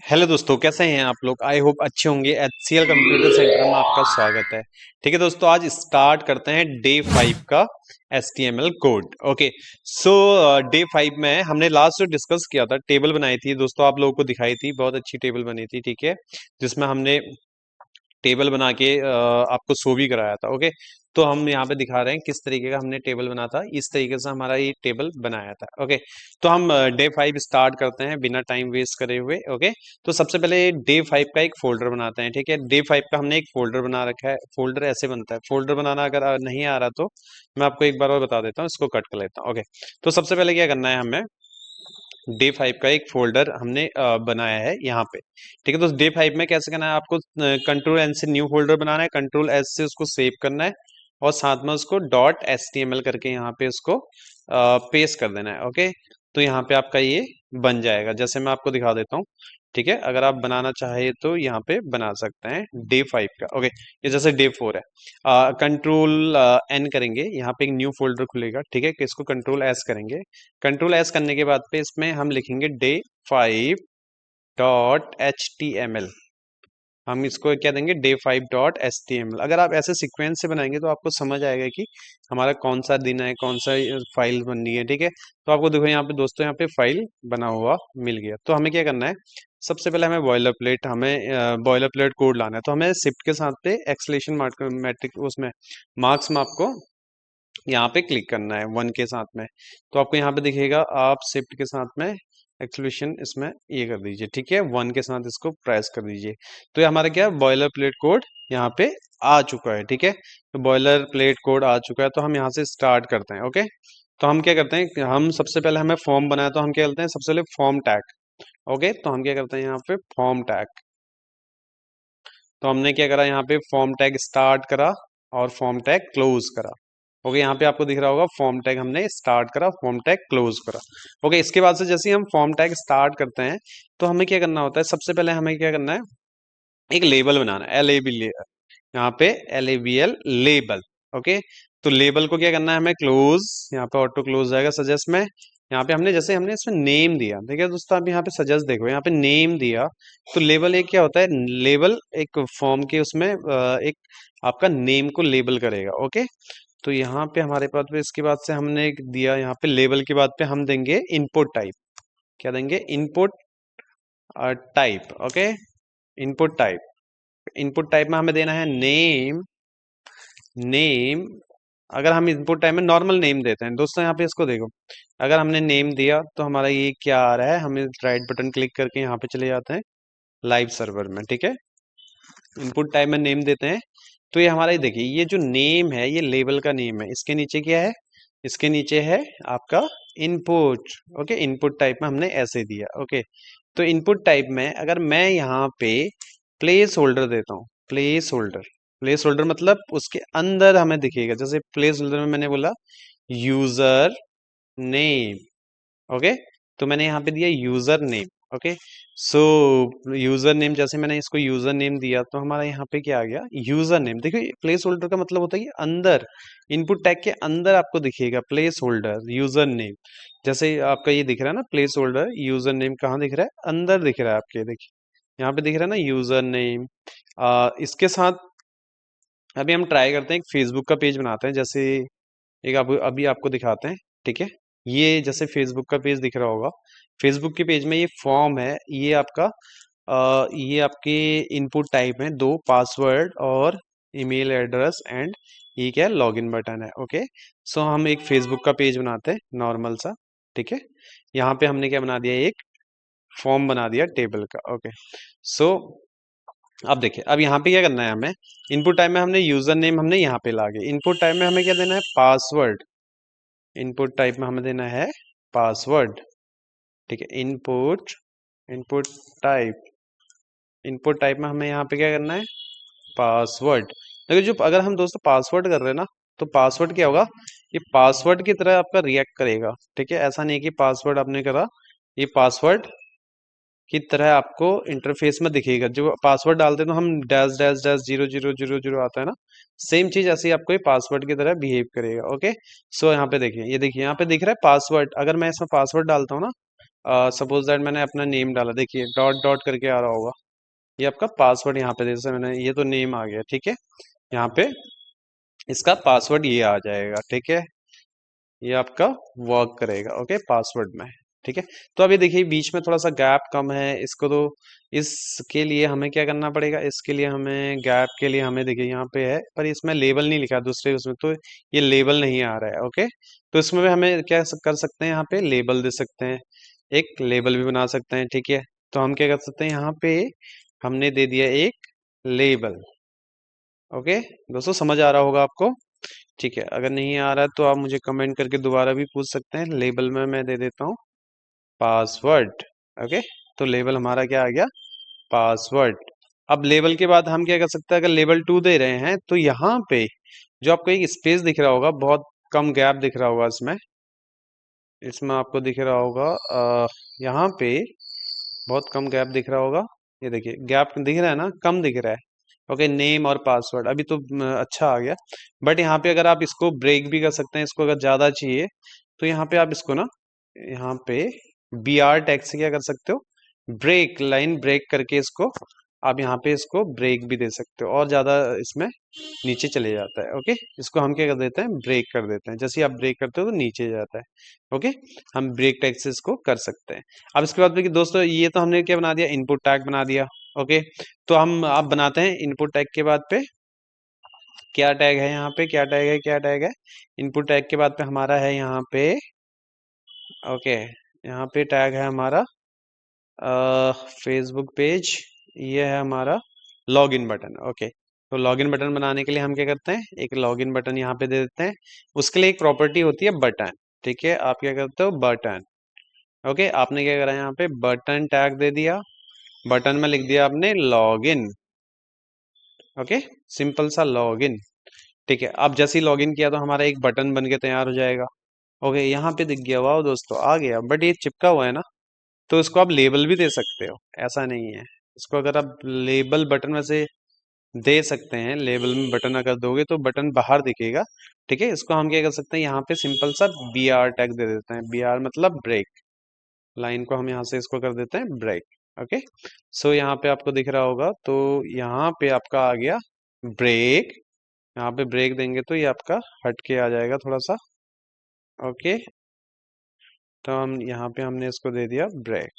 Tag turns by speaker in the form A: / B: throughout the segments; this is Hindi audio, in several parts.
A: हेलो दोस्तों, कैसे हैं आप लोग। आई होप अच्छे होंगे। एचसीएल कंप्यूटर सेंटर में आपका स्वागत है। ठीक है दोस्तों, आज स्टार्ट करते हैं डे 5 का एचटीएमएल कोड। ओके, सो डे 5 में हमने लास्ट जो डिस्कस किया था, टेबल बनाई थी दोस्तों, आप लोगों को दिखाई थी, बहुत अच्छी टेबल बनी थी। ठीक है, जिसमें हमने टेबल बना के आपको शो भी कराया था। ओके, तो हम यहाँ पे दिखा रहे हैं किस तरीके का हमने टेबल बना था। इस तरीके से हमारा ये टेबल बनाया था। ओके, तो हम डे 5 स्टार्ट करते हैं बिना टाइम वेस्ट करे हुए। ओके, तो सबसे पहले डे 5 का एक फोल्डर बनाते हैं। ठीक है, डे 5 का हमने एक फोल्डर बना रखा है। फोल्डर ऐसे बनता है। फोल्डर बनाना अगर नहीं आ रहा तो मैं आपको एक बार और बता देता हूँ, इसको कट कर लेता हूँ। ओके, तो सबसे पहले क्या करना है हमें, डे 5 का एक फोल्डर हमने बनाया है यहाँ पे। ठीक है, तो डे 5 में कैसे करना है आपको, कंट्रोल एन से न्यू फोल्डर बनाना है, कंट्रोल एस से उसको सेव करना है और साथ में उसको dot H T M L करके यहाँ पे उसको पेस्ट कर देना है। ओके, तो यहाँ पे आपका ये बन जाएगा। जैसे मैं आपको दिखा देता हूँ। ठीक है, अगर आप बनाना चाहे तो यहाँ पे बना सकते हैं डे 5 का। ओके, ये जैसे डे 4 है, कंट्रोल एन करेंगे, यहाँ पे एक न्यू फोल्डर खुलेगा। ठीक है, इसको कंट्रोल एस करेंगे। कंट्रोल एस करने के बाद पे इसमें हम लिखेंगे day 5 dot H T M L. हम इसको क्या देंगे, day 5 dot H T M L. अगर आप ऐसे सीक्वेंस से बनाएंगे तो आपको समझ आएगा कि हमारा कौन सा दिन है, कौन सा फाइल बननी है। ठीक है, तो आपको देखो यहाँ पे दोस्तों, यहाँ पे फाइल बना हुआ मिल गया। तो हमें क्या करना है, सबसे पहले हमें बॉयलर प्लेट कोड लाना है। तो हमें शिफ्ट के साथ पे एक्सलेशन मैट्रिक उसमें मार्क्स में आपको यहाँ पे क्लिक करना है 1 के साथ में। तो आपको यहाँ पे दिखेगा, आप शिफ्ट के साथ में एक्सक्लूशन इसमें ये कर दीजिए। ठीक है, 1 के साथ इसको प्रेस कर दीजिए। तो ये हमारा क्या, बॉयलर प्लेट कोड यहाँ पे आ चुका है। ठीक है, तो बॉयलर प्लेट कोड आ चुका है, तो हम यहाँ से स्टार्ट करते हैं। ओके, तो हम क्या करते हैं कि हम सबसे पहले हमें फॉर्म बनाया, तो हम क्या करते हैं, सबसे पहले फॉर्म टैग। ओके, तो हम क्या करते हैं यहाँ पे फॉर्म टैग। तो हमने क्या करा, यहाँ पे फॉर्म टैग स्टार्ट करा और फॉर्म टैग क्लोज करा। ओके, यहाँ पे आपको दिख रहा होगा फॉर्म टैग हमने स्टार्ट करा, फॉर्म टैग क्लोज करा। ओके, इसके बाद से जैसे ही हम फॉर्म टैग स्टार्ट करते हैं तो हमें क्या करना होता है, सबसे पहले हमें क्या करना है, एक लेबल बनाना है, एल ए बी, यहाँ पे L A B L label. Okay, तो लेबल को क्या करना है हमें, क्लोज, यहाँ पे ऑटो क्लोज जाएगा सजेस्ट में। यहाँ पे हमने जैसे हमने इसमें नेम दिया, देखिए दोस्तों, आप यहाँ पे सजेस्ट देखो, यहाँ पे नेम दिया। तो लेबल एक क्या होता है, लेबल एक फॉर्म के उसमें एक आपका नेम को लेबल करेगा। ओके, तो यहाँ पे हमारे पास पे इसके बाद से हमने एक दिया, यहाँ पे लेबल के बाद पे हम देंगे इनपुट टाइप। क्या देंगे, input type. Okay, input type. Input type में हमें देना है नेम। नेम, अगर हम इनपुट टाइप में नॉर्मल नेम देते हैं दोस्तों, यहाँ पे इसको देखो, अगर हमने नेम दिया तो हमारा ये क्या आ रहा है, हमें राइट बटन क्लिक करके यहाँ पे चले जाते हैं लाइव सर्वर में। ठीक है, इनपुट टाइप में नेम देते हैं। तो ये हमारा, ये देखिए, ये जो नेम है ये लेबल का नेम है। इसके नीचे क्या है, इसके नीचे है आपका इनपुट। ओके, इनपुट टाइप में हमने ऐसे दिया। ओके, तो इनपुट टाइप में अगर मैं यहाँ पे प्लेस होल्डर देता हूँ, प्लेस होल्डर, प्लेस होल्डर मतलब उसके अंदर हमें दिखेगा, जैसे प्लेस होल्डर में मैंने बोला यूजर नेम। ओके, तो मैंने यहाँ पे दिया यूजर नेम। ओके, सो यूजर नेम, जैसे मैंने इसको यूजर नेम दिया तो हमारा यहाँ पे क्या आ गया, यूजर नेम। देखिए, प्लेस होल्डर का मतलब होता है कि अंदर, इनपुट टैग के अंदर आपको दिखेगा प्लेस होल्डर यूजर नेम। जैसे आपका ये दिख रहा है ना, प्लेस होल्डर यूजर नेम, कहाँ दिख रहा है, अंदर दिख रहा है आपके, देखिए यहाँ पे दिख रहा है ना यूजर नेम। इसके साथ अभी हम ट्राई करते हैं, एक फेसबुक का पेज बनाते हैं। जैसे एक अभी आपको दिखाते हैं। ठीक है, ये जैसे फेसबुक का पेज दिख रहा होगा, फेसबुक के पेज में ये फॉर्म है, ये आपका ये आपके इनपुट टाइप है, दो पासवर्ड और ईमेल एड्रेस, एंड ये क्या है, लॉगिन बटन है। ओके, सो हम एक फेसबुक का पेज बनाते हैं नॉर्मल सा। ठीक है, यहाँ पे हमने क्या बना दिया, एक फॉर्म बना दिया टेबल का। ओके, सो अब देखिए, अब यहाँ पे क्या करना है हमें, इनपुट टाइप में हमने यूजर नेम हमने यहाँ पे ला के, इनपुट टाइप में हमें क्या देना है, पासवर्ड। इनपुट टाइप में हमें देना है पासवर्ड। ठीक है, input, input type, input type में हमें यहाँ पे क्या करना है, पासवर्ड। देखिए, जो अगर हम दोस्तों पासवर्ड कर रहे हैं ना, तो पासवर्ड क्या होगा, ये पासवर्ड की तरह आपका रिएक्ट करेगा। ठीक है, ऐसा नहीं है कि पासवर्ड आपने करा, ये पासवर्ड की तरह आपको इंटरफेस में दिखेगा। जो पासवर्ड डालते हैं तो हम डैश डैश डैश 0000 आता है ना, सेम चीज ऐसे ही आपको ये पासवर्ड की तरह बिहेव करेगा। ओके, सो यहाँ पे देखिए, ये देखिए यहाँ पे दिख रहा है पासवर्ड। अगर मैं इसमें पासवर्ड डालता हूँ ना, सपोज दैट मैंने अपना नेम डाला, देखिए डॉट डॉट करके आ रहा होगा, ये आपका पासवर्ड यहाँ पे, जैसे मैंने ये तो नेम आ गया, ठीक है, यहाँ पे इसका पासवर्ड ये आ जाएगा, ठीक है, ये आपका वर्क करेगा, ओके, पासवर्ड में, ठीक है। तो अभी देखिए बीच में थोड़ा सा गैप कम है, इसको तो इसके लिए हमें क्या करना पड़ेगा, इसके लिए हमें गैप के लिए हमें देखिए यहाँ पे है, पर इसमें लेबल नहीं लिखा दूसरे उसमें, तो ये लेबल नहीं आ रहा है, ओके। तो इसमें भी हमें क्या कर सकते हैं, यहाँ पे लेबल दे सकते हैं, एक लेबल भी बना सकते हैं, ठीक है। तो हम क्या कर सकते हैं, यहाँ पे हमने दे दिया एक लेबल, ओके। दोस्तों समझ आ रहा होगा आपको, ठीक है। अगर नहीं आ रहा है तो आप मुझे कमेंट करके दोबारा भी पूछ सकते हैं। लेबल में मैं दे देता हूँ पासवर्ड, ओके। तो लेबल हमारा क्या आ गया, पासवर्ड। अब लेबल के बाद हम क्या कर सकते हैं, अगर लेबल 2 दे रहे हैं तो यहाँ पे जो आपको एक स्पेस दिख रहा होगा, बहुत कम गैप दिख रहा होगा इसमें, इसमें आपको दिख रहा होगा यहाँ पे बहुत कम गैप दिख रहा होगा, ये देखिए गैप दिख रहा है ना, कम दिख रहा है, ओके। नेम और पासवर्ड अभी तो अच्छा आ गया, बट यहाँ पे अगर आप इसको ब्रेक भी कर सकते हैं, इसको अगर ज्यादा चाहिए तो यहाँ पे आप इसको ना, यहाँ पे बी आर टैग से क्या कर सकते हो, ब्रेक, लाइन ब्रेक करके इसको आप यहाँ पे इसको ब्रेक भी दे सकते हो, और ज्यादा इसमें नीचे चले जाता है, ओके। इसको हम क्या कर देते हैं, ब्रेक कर देते हैं, जैसे ही आप ब्रेक करते हो तो नीचे जाता है, ओके। हम ब्रेक टैग से इसको कर सकते हैं। अब इसके बाद देखिए दोस्तों, ये तो हमने क्या बना दिया, इनपुट टैग बना दिया, ओके। तो हम अब बनाते हैं इनपुट टैग के बाद पे क्या टैग है, यहाँ पे क्या टैग है, क्या टैग है, इनपुट टैग के बाद पे हमारा है यहाँ पे, ओके, यहाँ पे टैग है हमारा फेसबुक पेज, ये है हमारा लॉगिन बटन, ओके। तो लॉगिन बटन बनाने के लिए हम क्या करते हैं, एक लॉगिन बटन यहाँ पे दे देते हैं, उसके लिए एक प्रॉपर्टी होती है बटन, ठीक है। आप क्या करते हो, बटन, ओके। आपने क्या करा, यहाँ पे बटन टैग दे दिया, बटन में लिख दिया आपने लॉगिन, ओके, सिंपल सा लॉगिन, ठीक है। अब जैसे ही लॉगिन किया तो हमारा एक बटन बन के तैयार हो जाएगा, ओके। यहाँ पे दिख गया, वाह दोस्तों आ गया, बट ये चिपका हुआ है ना, तो इसको आप लेबल भी दे सकते हो, ऐसा नहीं है। इसको अगर आप लेबल बटन में से दे सकते हैं, लेबल में बटन अगर दोगे तो बटन बाहर दिखेगा, ठीक है। इसको हम क्या कर सकते हैं, यहाँ पे सिंपल सा बी आर टैग दे देते हैं, बी आर मतलब ब्रेक, लाइन को हम यहाँ से इसको कर देते हैं ब्रेक, ओके। सो यहाँ पे आपको दिख रहा होगा, तो यहाँ पे आपका आ गया ब्रेक, यहाँ पे ब्रेक देंगे तो ये आपका हट के आ जाएगा थोड़ा सा, ओके। तो हम यहाँ पे हमने इसको दे दिया ब्रेक,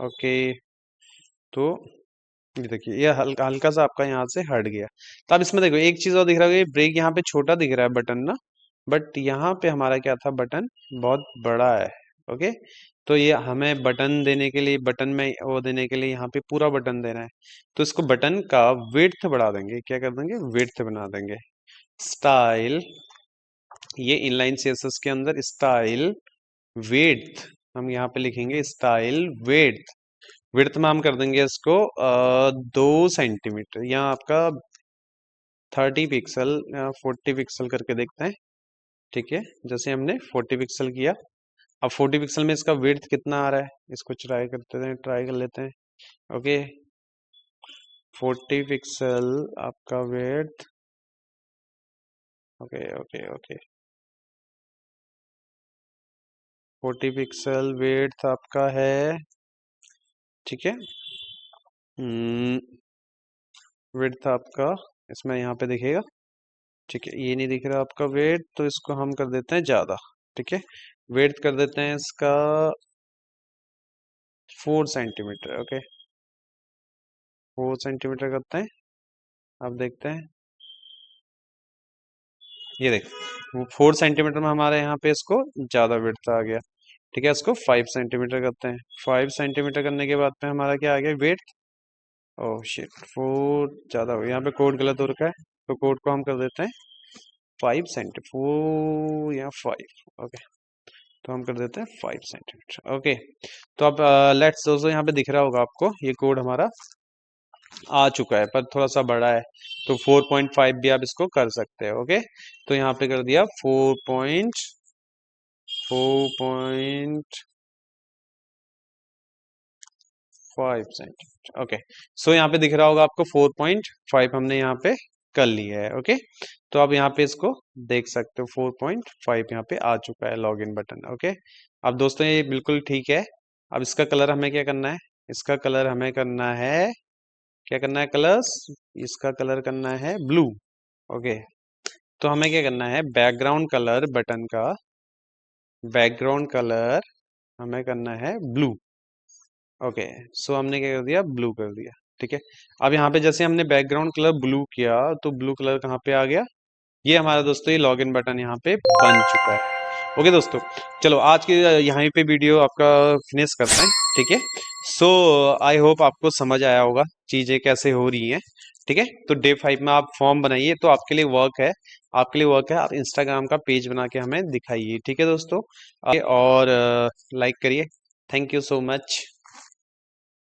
A: ओके। तो ये देखिए ये हल्का हल्का सा आपका यहाँ से हट गया। तो अब इसमें देखो एक चीज और दिख रहा है, ब्रेक यहाँ पे छोटा दिख रहा है बटन ना, बट यहाँ पे हमारा क्या था, बटन बहुत बड़ा है, ओके। तो ये हमें बटन देने के लिए, बटन में वो देने के लिए यहाँ पे पूरा बटन देना है, तो इसको बटन का विड्थ बढ़ा देंगे, क्या कर देंगे, विड्थ बना देंगे, स्टाइल, ये इनलाइन सीएसएस के अंदर स्टाइल विड्थ, हम यहाँ पे लिखेंगे स्टाइल विड्थ, विड्थ में हम कर देंगे इसको 2 सेंटीमीटर, यहाँ आपका 30 पिक्सल, 40 पिक्सल करके देखते हैं, ठीक है। जैसे हमने 40 पिक्सल किया, अब 40 पिक्सल में इसका विड्थ कितना आ रहा है, इसको ट्राई करते हैं, ट्राई कर लेते हैं, ओके। 40 पिक्सल आपका width, okay okay okay, 40 pixel width आपका है, ठीक है। विड्थ आपका इसमें यहाँ पे दिखेगा, ठीक है। ये नहीं दिख रहा आपका वेट, तो इसको हम कर देते हैं ज्यादा, ठीक है। वेट कर देते हैं इसका 4 सेंटीमीटर, ओके, 4 सेंटीमीटर करते हैं। अब देखते हैं, ये देख, 4 सेंटीमीटर में हमारे यहाँ पे इसको ज्यादा वेट आ गया, ठीक है। इसको 5 सेंटीमीटर करते हैं, 5 सेंटीमीटर करने के बाद पे हमारा क्या आ गया, वेट, ओह शिट, 4 ज्यादा हो गया, यहाँ पे कोड गलत हो रखा है, तो कोड को हम कर देते हैं 5 सेंटी, 4 या 5, ओके। तो हम कर देते हैं 5 सेंटीमीटर, ओके। तो अब लेट्स दोस्तों, यहाँ पे दिख रहा होगा आपको ये कोड हमारा आ चुका है, पर थोड़ा सा बड़ा है, तो 4.5 भी आप इसको कर सकते हैं, ओके। तो यहाँ पे कर दिया 4.4.5 सेंटीमीटर, ओके। सो यहाँ पे दिख रहा होगा आपको 4.5 हमने यहाँ पे कर लिया है, ओके। तो अब यहाँ पे इसको देख सकते हो, 4.5 यहाँ पे आ चुका है लॉगिन बटन, ओके। अब दोस्तों ये बिल्कुल ठीक है, अब इसका कलर हमें क्या करना है, इसका कलर हमें करना है, क्या करना है कलर्स, इसका कलर करना है ब्लू। ओके, तो हमें क्या करना है, बैकग्राउंड कलर बटन का बैकग्राउंड कलर हमें करना है ब्लू। ओके, सो हमने क्या कर दिया, ब्लू कर दिया। ठीक है, अब यहाँ पे जैसे हमने बैकग्राउंड कलर ब्लू किया तो ब्लू कलर कहाँ पे आ गया, ये हमारा दोस्तों ये लॉगिन बटन यहाँ पे बन चुका है। ओके दोस्तों, चलो आज के यहाँ पे वीडियो आपका फिनिश करते हैं। ठीक है, सो आई होप आपको समझ आया होगा चीज़ें कैसे हो रही हैं। ठीक है, तो डे 5 में आप फॉर्म बनाइए, तो आपके लिए वर्क है, आपके लिए वर्क है, आप इंस्टाग्राम का पेज बना के हमें दिखाइए। ठीक है दोस्तों, और लाइक करिए। Thank you so much.